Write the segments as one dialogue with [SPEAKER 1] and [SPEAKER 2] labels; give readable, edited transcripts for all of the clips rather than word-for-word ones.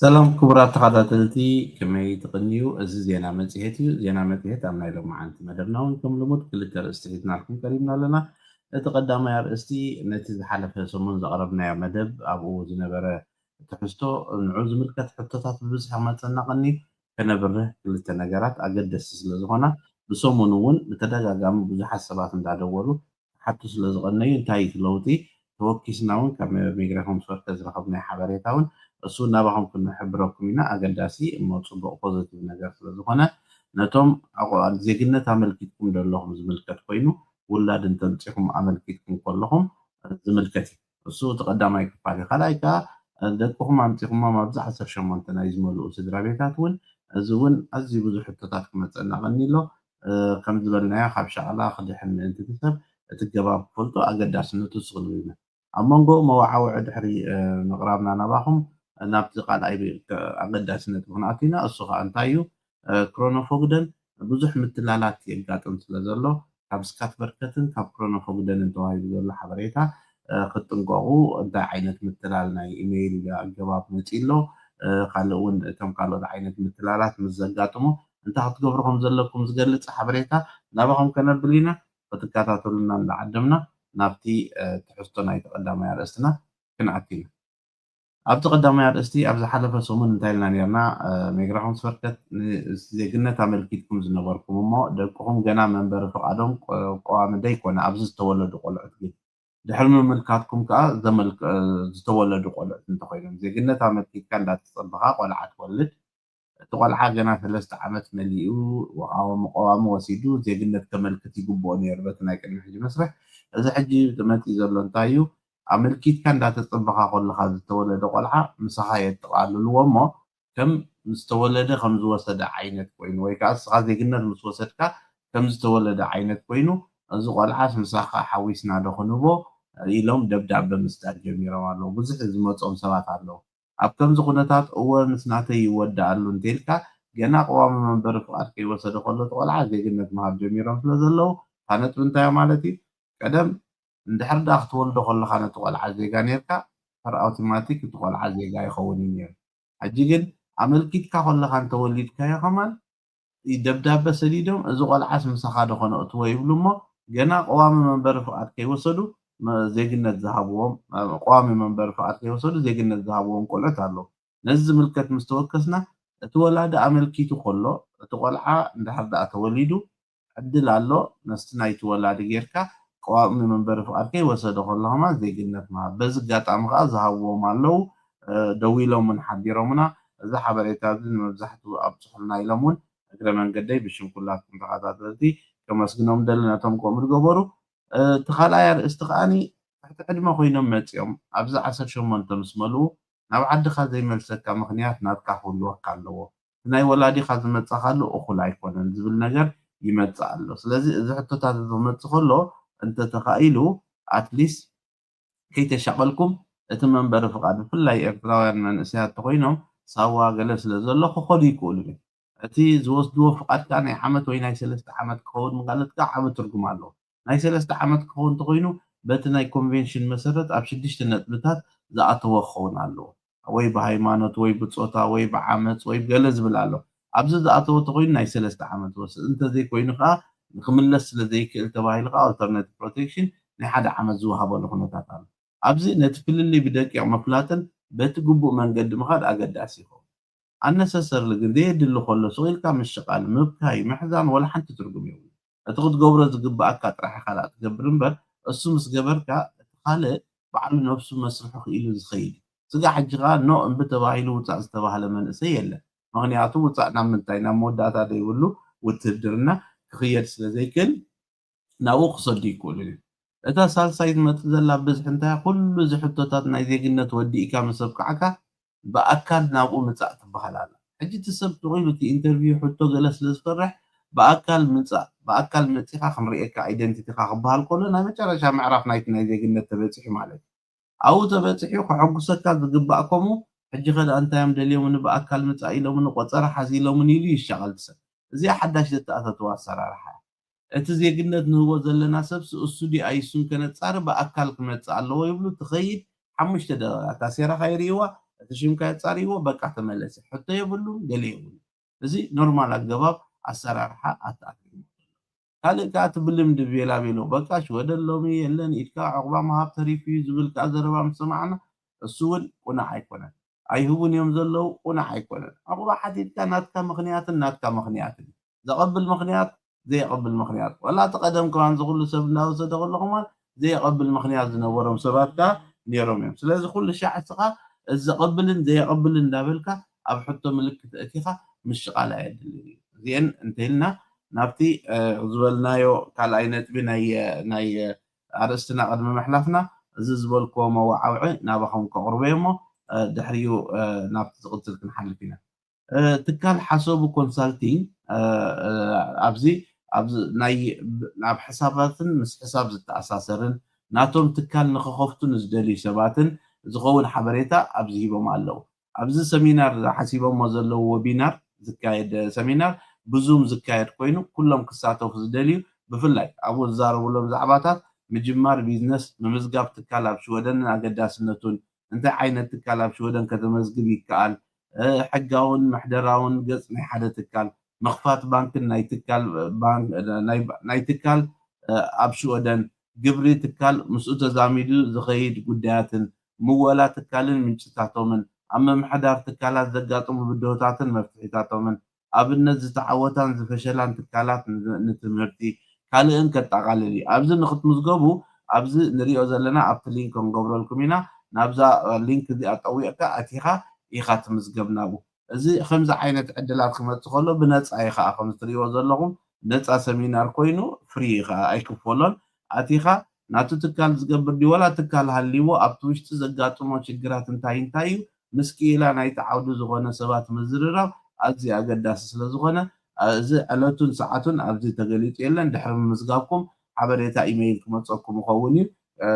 [SPEAKER 1] ሰላም ክቡራት ተኸታተልቲ ከመይ ትቕንዩ እዚ ዜና መጽሔት እዩ ዜና መጽሔት ኣብ ናይ ሎማዓንቲ መደብና እውን ከም ልሙድ ክልተ ርእስቲ ሒዝናልኩም ቀሪብና ኣለና እቲ ቀዳማይ ኣርእስቲ ነቲ ዝሓለፈ ሰሙን ዘቕረብናዮ መደብ ኣብኡ ዝነበረ ትሕዝቶ ንዑ ዝምልከት ሕቶታት ብብዝሒ መፀና ቐኒ ከነብርህ ክልተ ነገራት ኣገደስቲ ስለ ዝኾና ብሰሙን እውን ብተደጋጋሚ ብዙሓት ሰባት እንዳደወሉ ሓቱ ስለ ዝቐነዩ እንታይ እቲ ለውጢ ተወኪስና እውን ካብ ሚግራኹም ስወርከ ዝረኸብናይ ሓበሬታ እውን እሱ ናባኹም ክንሕብረኩም ኢና ኣገዳሲ እሞ ፅቡቅ ፖዘቲቭ ነገር ስለ ዝኾነ ነቶም ዜግነት ኣመልኪትኩም ዘለኹም ዝምልከት ኮይኑ ውላድ እንተንፂኹም ኣመልኪትኩም ከለኹም ዝምልከት እዩ እሱ ተቐዳማይ ክፋል እዩ ካልኣይ ከዓ ደቅኹም ኣምፂኹሞም ኣብዚ 18 ናይ ዝመልኡ ስድራ ቤታት እውን እዚ እውን ኣዝዩ ብዙሕ ሕቶታት ክመፀና ቐኒ ኣሎ ከም ዝበልናዮ ካብ ሸቕላ ክድሕን ምእንቲ ሰብ እቲ ገባብ ክፈልጦ ኣገዳስነቱ ዝኽእሉ ኢና ኣብ መንጎ መዋዓውዒ ድሕሪ ምቕራብና ናባኹም ናብቲ ቃልኣይ ኣገዳስነት ምክንያቱ ኢና እሱ ከዓ እንታይ እዩ ክሮኖፎግደን ብዙሕ ምትላላት የጋጥም ስለ ዘሎ ካብ ስካት በርከትን ካብ ክሮኖፎግደንን ተባሂሉ ዘሎ ሓበሬታ ክጥንቀቑ እንታይ ዓይነት ምትላል ናይ ኢሜይል ኣገባብ መፂእ ኣሎ ካልእ እውን እቶም ካልኦት ዓይነት ምትላላት ምስ ዘጋጥሙ እንታይ ክትገብሩ ከም ዘለኩም ዝገልፅ ሓበሬታ ናባኹም ከነብል ኢና ክትከታተሉና እንዳዓደምና ናብቲ ትሕዝቶ ናይ ተቐዳማይ ኣርእስትና ክንኣቱ ኢና ኣብቲ ቀዳማይ ኣርእስቲ ኣብ ዝሓለፈ ሰሙን እንታይ ኢልና ነርና ሚግራኹም ስፈርከት ዜግነት ኣመልኪትኩም ዝነበርኩም እሞ ደቅኹም ገና መንበሪ ፍቓዶም ቀዋሚ ደይኮነ ኣብዚ ዝተወለዱ ቆልዑት ግን ድሕሪ ምምልካትኩም ከዓ ዝተወለዱ ቆልዑት እንተኮይኖም ዜግነት ኣመልኪትካ እንዳተፀበኻ ቆልዓ ትወልድ እቲ ቆልዓ ገና 3 ዓመት መሊኡ ቀዋሚ ወሲዱ ዜግነት ከመልክት ይግብኦ ነይሩ በቲ ናይ ቅድሚ ሕጂ መስርሕ እዚ ሕጂ መፂእ ዘሎ እንታይ እዩ ኣመልኪትካ እንዳተፀበኻ ከለካ ዝተወለደ ቆልዓ ምሳኻ የጠቓልልዎ እሞ ከም ዝተወለደ ከም ዝወሰደ ዓይነት ኮይኑ ወይ ከዓ ንስኻ ዜግነት ምስ ወሰድካ ከም ዝተወለደ ዓይነት ኮይኑ እዚ ቆልዓስ ምሳኻ ሓዊስና ዶ ክንቦ ኢሎም ደብዳቤ ምስዳድ ጀሚሮም ኣለዉ ብዙሕ ዝመፆም ሰባት ኣለዉ ኣብ ከምዚ ኩነታት እወ ምስ ናተይ ይወዳእ ኣሉ እንተኢልካ ገና ቀዋሚ መንበሪ ፍቓድ ከይወሰደ ከሎ እቲ ቆልዓ ዜግነት ምሃብ ጀሚሮም ስለ ዘለዉ እታ ነጥቢ እንታይ ማለት እዩ ቀደም እንድሕር ዳ ክትወልዶ ከለካ ነቲ ቆልዓ ዜጋ ነርካ ፈር ኣውቶማቲክ እቲ ቆልዓ ዜጋ ይኸውን እዩ ነይሩ ሕጂ ግን ኣመልኪትካ ከለካ እንተወሊድካዮ ከማን ደብዳቤ ሰዲዶም እዚ ቆልዓስ ምሳኻ ደኾነ እትዎ ይብሉ እሞ ገና ቀዋሚ መንበሪ ፍቓድ ከይወሰዱ ዜግነት ዝሃብዎም ቀዋሚ መንበሪ ፍቓድ ከይወሰዱ ዜግነት ዝሃብዎም ቆልዑት ኣለዉ ነዚ ዝምልከት ምስ ተወከስና እቲ ወላዲ ኣመልኪቱ ከሎ እቲ ቆልዓ እንድሕር ዳ ተወሊዱ ዕድል ኣሎ ነስቲ ናይቲ ወላዲ ጌርካ ቀዋሚ መንበሪ ፍቓድ ከይወሰደ ከለኹማ ዜግነት ምሃብ በዚ ኣጋጣሚ ከዓ ዝሃብዎም ኣለዉ ደው ኢሎምን ሓቢሮምና እዚ ሓበሬታ እዚ ንመብዛሕትኡ ኣብ ፅሑልና ኢሎም እውን እግረ መንገደይ ብሽም ኩላትኩም ተኸታተልቲ ከመስግኖም ደሊ ነቶም ከምኡ ዝገበሩ እቲ ካልኣይ ኣርእስቲ ከዓኒ ትሕቲ ዕድመ ኮይኖም መፂኦም ኣብዚ 18 ምስ መልኡ ናብ ዓድኻ ዘይመልሰካ ምክንያት ናትካ ክህልወካ ኣለዎ ናይ ወላዲኻ ዝመፃኻሉ እኹል ኣይኮነን ዝብል ነገር ይመፅእ ኣሎ ስለዚ እዚ ሕቶታት እዚ ክመፅእ ከሎ እንተተኻኢሉ ኣትሊስት ከይተሻቐልኩም እቲ መንበሪ ፍቓድ ብፍላይ ኤርትራውያን መንእሰያት ተኮይኖም ሳዋ ገለ ስለ ዘሎ ክኸዱ ይክእሉ እዮም እቲ ዝወስድዎ ፍቓድ ከዓ ናይ ዓመት ወይ ናይ 3 ዓመት ክኸውን ምጋለት ከዓ ዓመት ትርጉም ኣለዎ ናይ 3 ዓመት ክኸውን እንተኮይኑ በቲ ናይ ኮንቬንሽን መሰረት ኣብ 6 ነጥብታት ዝኣተወ ክኸውን ኣለዎ ወይ ብሃይማኖት ወይ ብፆታ ወይ ብዓመፅ ወይ ገለ ዝብል ኣሎ ኣብዚ ዝኣተወ እንተኮይኑ ናይ 3 ዓመት ወስድ እንተዘይኮይኑ ከዓ ክምለስ ስለ ዘይክእል ተባሂሉ ከዓ ኣልተርናቲቭ ፕሮቴክሽን ናይ 1 ዓመት ዝወሃበሉ ኩነታት ኣሎ ኣብዚ ነቲ ፍልልይ ብደቂቕ መፍላጥን በቲ ግቡእ መንገዲ ምኻድ ኣገዳሲ ይኸውን ኣነሰሰርሊ ግን ዘየድሊ ከሎ ስቂልካ ምሽቃል ምብካይ ምሕዛን ወላ ሓንቲ ትርጉም የብሉ እቲ ክትገብሮ ዝግባኣካ ጥራሕ ኢኻ ትገብር እምበር እሱ ምስ ገበርካ እቲ ካልእ ባዕሉ ነብሱ መስርሑ ክኢሉ ዝኸይድ ስጋ ሕጂ ከዓ ኖ እምቢ ተባሂሉ ውፃእ ዝተባሃለ መንእሰይ የለን ምክንያቱ ውፃእ ናብ ምንታይ ናብ መወዳእታ ዘይብሉ ውትድርና ክኽየድ ስለ ዘይክእል ናብኡ ክሰዱ ይክእሉ እዩ እታ ሳልሳይ ትመፅእ ዘላ ብዝሒ እንታይ ኩሉ እዚ ሕቶታት ናይ ዜግነት ወዲእካ ምስ ኣብቅዓካ ብኣካል ናብኡ ምፃእ ትበሃል ኣላ ሕጂ እቲ ሰብ ተኺሉ እቲ ኢንተርቪው ሕቶ ገለ ስለ ዝፈርሕ ብኣካል ምፃእ ብኣካል መፂኻ ክንሪኤካ ኣይደንቲቲኻ ክበሃል ከሎ ናይ መጨረሻ ምዕራፍ ናይቲ ናይ ዜግነት ተበፂሑ ማለት እዩ ኣብኡ ተበፂሑ ክሐጉሰካ ዝግባእ ከምኡ ሕጂ ኸ እንታዮም ደልዮምን ብኣካል ምፃእ ኢሎምን ቆፀራ ሓዚሎምን ኢሉ ይሻቐል ሰብ እዚኣ ሓዳሽ ዘተኣታተዋ ኣሰራርሓ እቲ ዜግነት ንህቦ ዘለና ሰብ እሱ ዲ ኣይሱን ከነፃሪ ብኣካል ክመፅእ ኣለዎ ይብሉ ትኸይድ 5 ደቂቓ ካሴራኻ ይርኢዋ تشيمك تصاريو بقى تملس حتى يبلو قليل زي نورمال الجواب السرارحة أتأكد هل كاتب بالمد بيلا بيلو بقى شو هذا اللومي اللي إتكا عقبا ما هبتري في زبل كأزربا مسمعنا السؤال ونا حيكونا أي هو يوم زلوا ونا حيكونا عقبا حديد كانت كمغنيات النات كمغنيات إذا قبل مغنيات زي قبل مغنيات ولا تقدم كمان زغل سبنا وصدق لهم زي قبل مغنيات نورهم سباتك نيرهم يوم سلازم كل شيء حسقة إذا قبل زي قبل دابلك أو حتى ملك تأتيها مش على يد زين انتهينا نابتي زبلنايو كالأي نتبي ناي أرستنا قد ما محلفنا زبلكو موعوعي نابخهم كقربيمو دحريو نابتي تقتل كنحل فينا تكال حسب كونسالتين أبزي ناي ناب حساباتن مس حساب زتأساسرن ناتهم تكال نخخفتن زدلي سباتن زغون حبريتا أبزي هبهم ألو أبزي سمينار حسيبهم مزلو وبينار زكايد سمينار بزوم زكايد كوينو كلهم كساتو فزدليو بفلاي أبو زارو ولهم زعباتات مجمار بيزنس ممزقاب تكالاب شو ودن أقداس النتون انت عينة تكالاب شو ودن كتمزقبي كال حقاون محدراون قص ناي حدا تكال مخفات بانك ناي تكال بانك ناي تكال أبشو ودن قبري تكال مسؤول تزاميدو زخيد قداتن مولا تكالن من شتاتومن أما محدار تكالات زقاتهم بدوتاتن مفتحيتاتومن أبنز زتعوتان زفشلان تكالات نتمرتي كالئن كتاقاللي أبز نخط مزقبو أبز نريو زلنا أبتلين كون قبرالكم هنا نابزا لينك دي أطويقا أتيخا إيخا تمزقبنابو زي خمسة عينة عدلات خمسة تخلو بنتس أيخا خمسة تريو زلهم نتس سمينار كوينو فريخا أيكو فولون أتيخا ناتو تكال زقبر دي ولا تكال هالليو أبتوش تزقاتو ما شجرات انتايو مسكيلا نايت عودو زغونا سبات مزررا أزي أقداس سلازغونا أزي ألوتون ساعتون أبزي تغليت يلن دحرم مزقابكم حبريتا إيميل كما تصوكم مخوني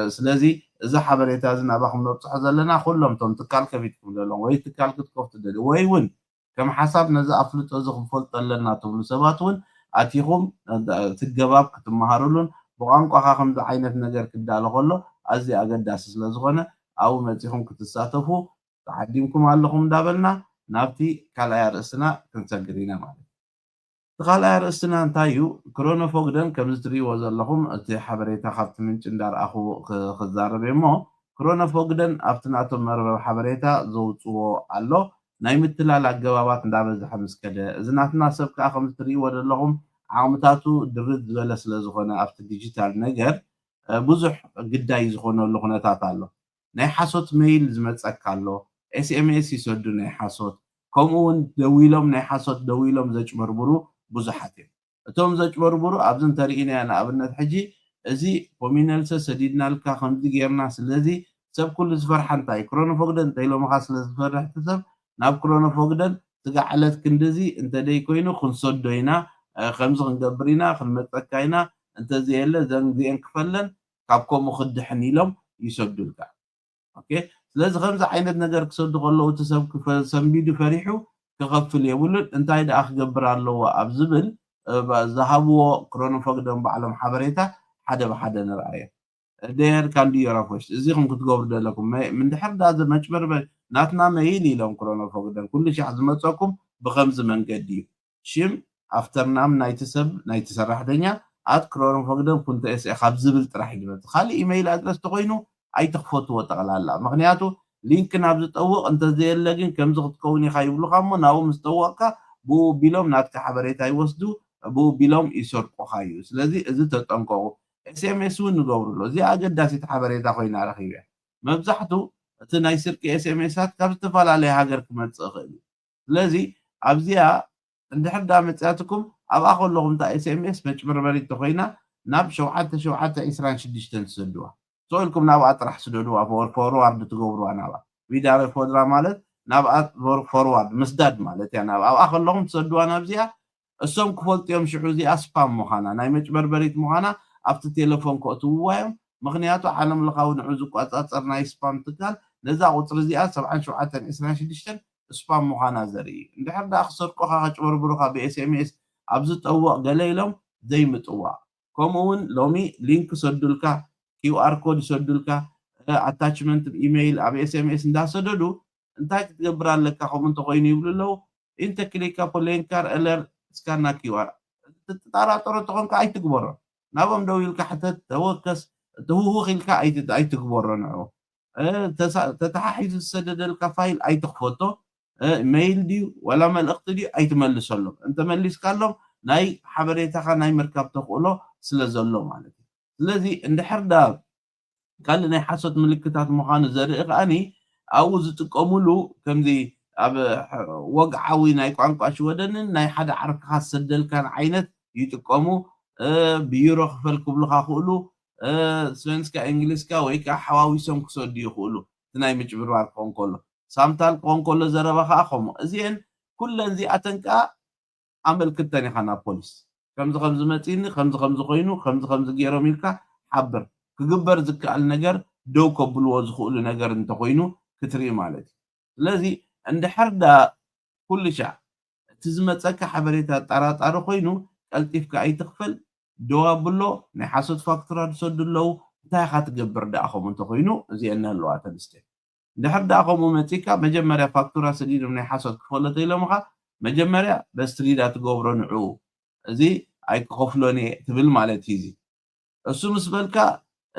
[SPEAKER 1] سلازي إذا حبريتا زنا باخم نوتصح زلنا خلهم تم تكال كفيتكم لهم وي تكال كتكوفت دلي وي ون كم حساب نزا أفلت أزخم فلت لنا تبلو سباتون أتيهم تقباب كتمهارلون بغانقو خاخم دا عينة نجر كدالو خلو أزي أقداس سلازغونا أو متيهم كتساتفو تحديمكم علىكم دابلنا نابتي كالا رأسنا كنسجرينا معنا تخال رأسنا انتايو كورونا فوقدن كمزتري وزلهم تي حبريتا خبت من جندار أخو خزار بيمو كورونا فوقدن أفتناتهم مرة حبريتا زوتو الله نايمتلا لجوابات ندابز حمس كده زناتنا سبك أخو مزتري وزلهم عامتاتو درد ولا سلازخونا أفت ديجيتال نجر بزح قداي زخونا اللغنا تاتالو ناي حاسوت ميل زمتسك الله SMS يسودو ناي حاسوت كمون دويلهم ناي حاسوت دويلهم زج مربرو بزحاتين اتوم زج مربرو ابزن تاريخنا انا ابنت حجي ازي ومينلس سديدنا لك خمس غيرنا سلازي سب كل زفرح انتاي كورونا فوقدن تيلو مخاص لزفرح تسب ناب كورونا فوقدن تقعلت كندزي انت دي كوينو خنصدوينا خمس خنقبرينا خنمتكاينا انت زي الا زن زي انكفلن كابكم مخدحن يلوم يسدو لك اوكي ስለዚ ከምዚ ዓይነት ነገር ክሰዱ ከለዉ እቲ ሰብ ሰንቢዱ ፈሪሑ ክኸፍል የብሉን እንታይ ደኣ ክገብር ኣለዎ ኣብ ዝብል ዝሃብዎ ክሮኖ ፈቅዶም ባዕሎም ሓበሬታ ሓደ ብሓደ ንርኣየ ደየር ካን ዱ ዮር ፎሽ እዚኹም ክትገብሩ ዘለኩም ምንድሕር ዳ መጭበርበር ናትና መይል ኢሎም ክሮኖ ፈቅዶም ኩሉ ሻዕ ዝመፀኩም ብከምዚ መንገዲ እዩ ሽም ኣፍተርናም ናይቲ ሰብ ናይቲ ሰራሕተኛ ኣት ክሮኖ ፈቅዶም ኩንተ ኤስኤ ካብ ዝብል ጥራሕ ይድመፅ ካሊእ ኢሜይል ኣድረስ ተኮይኑ ኣይተኽፈትዎ ጠቕላላ ምክንያቱ ሊንክ ናብ ዝጠውቕ እንተዘየለ ግን ከምዚ ክትከውን ኢኻ ይብሉኻ እሞ ናብኡ ምስ ጠወቕካ ብኡ ቢሎም ናትካ ሓበሬታ ይወስዱ ብኡ ቢሎም ይሰርቁኻ እዩ ስለዚ እዚ ተጠንቀቑ ኤስኤምኤስ እውን ንገብሩሎ እዚ ኣገዳሲት ሓበሬታ ኮይና ረኺበ መብዛሕትኡ እቲ ናይ ስርቂ ኤስኤምኤሳት ካብ ዝተፈላለየ ሃገር ክመፅእ ይኽእል እዩ ስለዚ ኣብዚኣ እንድሕር ዳ መፅያትኩም ኣብኣ ከለኹም እታ ኤስኤምኤስ መጭበርበሪት ተኮይና ናብ 7726 ትሰድዋ سؤالكم نابع طرح سدودوا فورورد تقبروا انا فيديو فودرا مالت نابع فورورد مسداد مالت يعني نابع اخر لهم تسدوا انا بزيا السوم كفلت يوم شحو زي اسبام مخانا ناي مجبربريت مخانا افت تليفون كوتوايم مغنياتو عالم لقاو نعوزو قاصر ناي سبام تكال نزا قطر زي 7726 سبام مخانا زري اندحر دا اخسر قخا خجبربروخا بي اس ام اس ابز طوق قليلهم زي مطوا كومون لومي لينك سدلكا QR كود يسدلك اتاتشمنت ايميل اب اس ام اس እንዳሰደዱ እንታይ ክትገብር ኣለካ ከምኡ እንተኮይኑ ይብሉ ኣለዉ እንተ ክሊካ ፖሌንካር ኤለር ስካና ኪዋር ትጠራጠሮ እንተኮንካ ኣይትግበሮ ናብኦም ደው ኢልካ ሕተት ተወከስ ትህውኽ ኢልካ ኣይትግበሮ ንዑ ተተሓሒዙ ዝሰደደልካ ፋይል ኣይትኽፈቶ ሜይል ድዩ ወላ መልእኽቲ ድዩ ኣይትመልሰሎም እንተመሊስካሎም ናይ ሓበሬታኻ ናይ ምርካብ ተኽእሎ ስለ ዘሎ ማለት እዩ ስለዚ እንድሕር ዳ ካልእ ናይ ሓሶት ምልክታት ምዃኑ ዘርኢ ከዓኒ ኣብኡ ዝጥቀሙሉ ከምዚ ኣብ ወግዓዊ ናይ ቋንቋ ሽወደንን ናይ ሓደ ዓርክኻ ዝሰደልካን ዓይነት ይጥቀሙ ቢሮ ክፈል ክብሉካ ክእሉ ስዌንስካ እንግሊዝካ ወይ ከዓ ሓዋዊሶም ክሰዱ ይኽእሉ እቲ ናይ ምጭብርባር ክኾን ከሎ ሳምታል ክኾን ከሎ ዘረባ ከዓ ከምኡ እዚአን ኩለን እዚኣተን ከዓ ኣመልክተን ኢኻ ናብ ፖሊስ ከምዚ መፂኒ ከምዚ ኮይኑ ከምዚ ገይሮም ኢልካ ሓብር ክግበር ዝከኣል ነገር ደው ከብልዎ ዝኽእሉ ነገር እንተኮይኑ ክትርኢ ማለት እዩ ስለዚ እንድሕር ዳ ኩሉ ሻዕ እቲ ዝመፀካ ሓበሬታ ጠራጣሪ ኮይኑ ቀልጢፍካ ኣይትኽፈል ደው ኣብሎ ናይ ሓሶት ፋክቱራ ዝሰዱ ኣለዉ እንታይ ኢኻ ትገብር ዳኣ ከምኡ እንተኮይኑ እዚአን ኣለዋ ተንስተ እንድሕር ዳኣ ከምኡ መፂካ መጀመርያ ፋክቱራ ሰዲዶም ናይ ሓሶት ክፈለቶ ኢሎምካ መጀመርያ በስትሪዳ ትገብሮ ንዑ እዚ ኣይክኸፍሎን እየ ትብል ማለት እዩ እዚ እሱ ምስ በልካ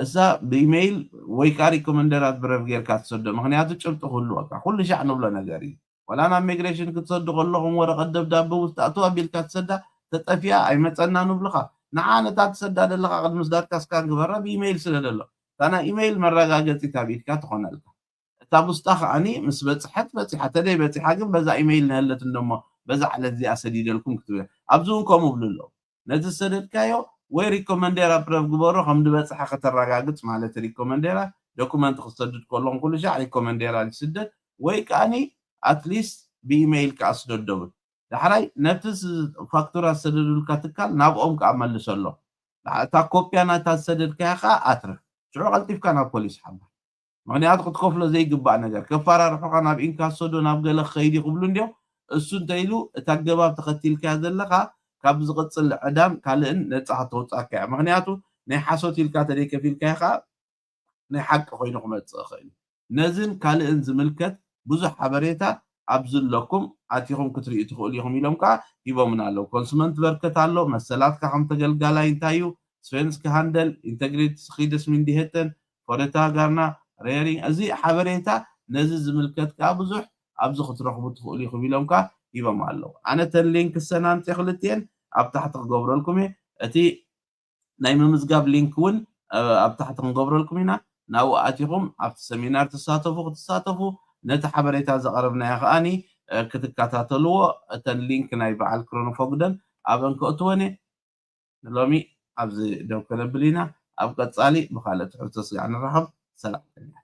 [SPEAKER 1] እሳ ብኢሜይል ወይ ከዓ ሪኮመንደራት ብረፍ ጌርካ ትሰዶ ምክንያቱ ጭብጢ ክህልወካ ኩሉ ሻዕ ንብሎ ነገር እዩ ወላ ናብ ሚግሬሽን ክትሰዱ ከለኹም ወረቐት ደብዳቤ ውስጥ ኣትዋ ኣቢልካ ትሰዳ ተጠፊያ ኣይመፀና ንብልካ ንዓነታ ትሰዳ ዘለካ ቅድሚ ስዳድካ ስካን ግበራ ብኢሜይል ስለ ዘሎ እታ ናይ ኢሜይል መረጋገፂት ኣብ ኢድካ ትኾነልካ እታ ውስጣ ከዓኒ ምስ በፅሐት በፂሓ ተደይ በፂሓ ግን በዛ ኢሜይል ንህለት እንደሞ በዛ ዓለት እዚኣ ሰዲደልኩም ክትብል ኣብዚ እውን ከምኡ ብሉ ኣለዉ ነዚ ዝሰደድካዮ ወይ ሪኮመንዴራ ብረፍ ግበሮ ከም ድበፅሐ ከተረጋግፅ ማለት ሪኮመንዴራ ዶኩመንት ክሰድድ ከለኹም ኩሉ ሻዕ ሪኮመንዴራ ይስደድ ወይ ከዓኒ ኣትሊስት ብኢሜይል ከዓ ስደዶብል ዳሕራይ ነቲ ፋክቱራ ዝሰደዱልካ ትካል ናብኦም ከዓ መልሰሎ እታ ኮፕያ ናታ ዝሰደድካያ ከዓ ኣትርፍ ሽዑ ቀልጢፍካ ናብ ፖሊስ ሓበር ምክንያቱ ክትከፍሎ ዘይግባእ ነገር ከፈራርሑካ ናብ ኢንካሶዶ ናብ ገለ ክኸይድ ይኽብሉ እንዲኦም እሱ እንተኢሉ እቲ ኣገባብ ተኸቲልካያ ዘለካ ካብ ዝቕፅል ዕዳም ካልእን ነፃ ከተውፃእካ እያ ምክንያቱ ናይ ሓሶት ኢልካ ተደይከፊልካያ ከዓ ናይ ሓቂ ኮይኑ ክመፅእ ይኽእል ነዝን ካልእን ዝምልከት ብዙሕ ሓበሬታ ኣብዝለኩም ኣቲኹም ክትርእዩ ትኽእሉ ኢኹም ኢሎም ከዓ ሂቦምና ኣለዉ ኮንሱመንት በርከት ኣሎ መሰላትካ ከም ተገልጋላይ እንታይ እዩ ስዌንስካ ሃንደል ኢንተግሪቲ ስኪደስ ሚንዲሄተን ፎረታ ጋርና ሬሪንግ እዚ ሓበሬታ ነዚ ዝምልከት ከዓ ብዙሕ ኣብዚ ክትረኽቡ ትኽእሉ ኢኹም ኢሎም ከዓ ሂቦም ኣለዉ ኣነ ተን ሊንክ ሰናንፀ ክልትየን ኣብ ታሕቲ ክገብረልኩም እየ እቲ ናይ ምምዝጋብ ሊንክ እውን ኣብ ታሕቲ ክንገብረልኩም ኢና ናብኡ ኣቲኹም ኣብቲ ሰሚናር ክትሳተፉ ነቲ ሓበሬታ ዘቐረብናዮ ከዓኒ ክትከታተልዎ እተን ሊንክ ናይ በዓል ክሮኖፎግደን ኣብአን ክእትወን ንሎሚ ኣብዚ ደው ከነብል ኢና ኣብ ቀፃሊ ብካልእ ትሕዝቶ ስጋዕ ንራኸብ ሰላም